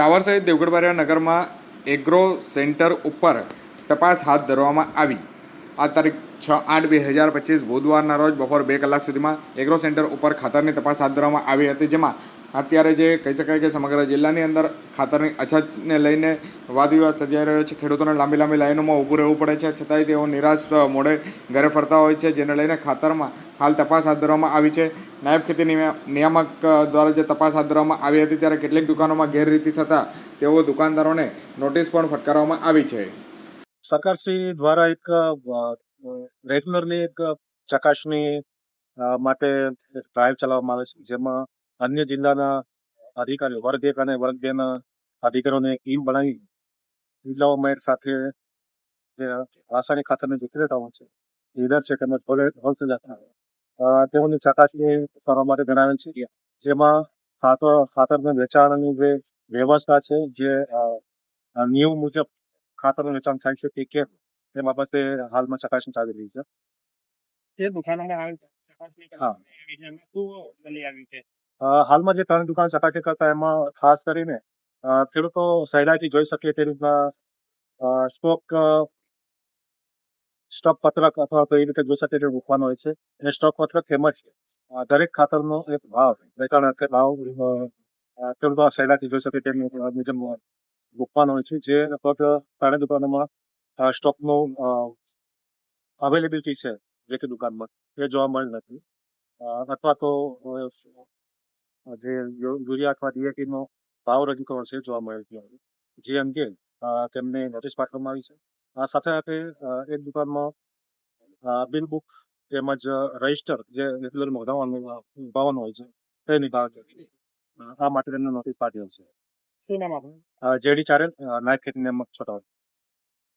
Tower સહિત દેવગઢ બારિયા નગરમાં agro centre ઉપર તપાસ હાથ ધરવામાં આવી। આ તારીખ 6/8/2025 બુધવારના રોજ બપોર 2 કલાક સુધીમાં એગ્રો સેન્ટર ઉપર ખાતરની તપાસ હાથ ધરવામાં આવી હતી, જેમાં અત્યારે જે કહી શકાય કે સમગ્ર જિલ્લાની અંદર ખાતરની અછતને લઈને વાદવિવાદ સર્જાઈ રહ્યો છે। ખેડૂતોને લાંબી લાંબી લાઈનોમાં ઊભું રહેવું પડે છે, છતાંય તેઓ નિરાશ મોડે ઘરે ફરતા હોય છે, જેને લઈને ખાતરમાં હાલ તપાસ હાથ ધરવામાં આવી છે। નાયબ ખેતી નિયામક દ્વારા જે તપાસ હાથ ધરવામાં આવી હતી, ત્યારે કેટલીક દુકાનોમાં ગેરરીતિ થતાં તેઓ દુકાનદારોને નોટિસ પણ ફટકારવામાં આવી છે। સરકારશ્રી દ્વારા એક રેગ્યુલરલી એક ચકાસણી માટે ડ્રાઈવ ચલાવવામાં આવે છે, જેમાં અન્ય જિલ્લાના અધિકારીઓ વર્ગ 1 અને વર્ગ 2 ના અધિકારીઓને ટીમ બનાવી જિલ્લાઓમાં એક સાથે જે રાસાયણિક ખાતરની વિક્રેતાઓ છે, ડીલર છે તેમજ હોલસેલર તેઓની ચકાસણી કરવા માટે જણાવેલ છે, જેમાં ખાતરના વેચાણની જે વ્યવસ્થા છે, જે નિયમ મુજબ ખાતરનું વેચાણ થાય છે કે કેમ તે બાબતે હાલમાં ચકાસણી ચાલી રહી છે। હાલમાં જે 3 દુકાન ચકાસણી કરતા એમાં ખાસ કરીને ખેડૂતો સહેલાઈથી જોઈ શકે તે રીતના સ્ટોક પત્રક અથવા તો એ રીતે જોઈ શકે તે મૂકવાનો હોય છે, અને સ્ટોક પત્રક તેમજ દરેક ખાતરનો એક ભાવ વેચાણ ભાવ ખેડૂતો સહેલાઈથી જોઈ શકે તે મુજબ મૂકવાનો હોય છે, જે લગભગ 3 દુકાનોમાં સ્ટોકનું અવેલેબિલિટી છે જે તે દુકાનમાં એ જોવા મળે નથી, અથવા તો જે યુરિયા અથવા ડીએપીનો ભાવ રજૂ કરવાનો છે જોવા મળે છે, જે અંગે તેમને નોટિસ પાઠવવામાં આવી છે। આ સાથે સાથે એક દુકાનમાં બિલ બુક તેમજ રજિસ્ટર જે રેગ્યુલર નોંધાવવાનું હોય છે તે નિભાવે છે, આ માટે તેમને નોટિસ પાઠવેલ છે। જેડી ચારેલ, નાયબ ખેતી નિયામક, છોટાઉદેપુર।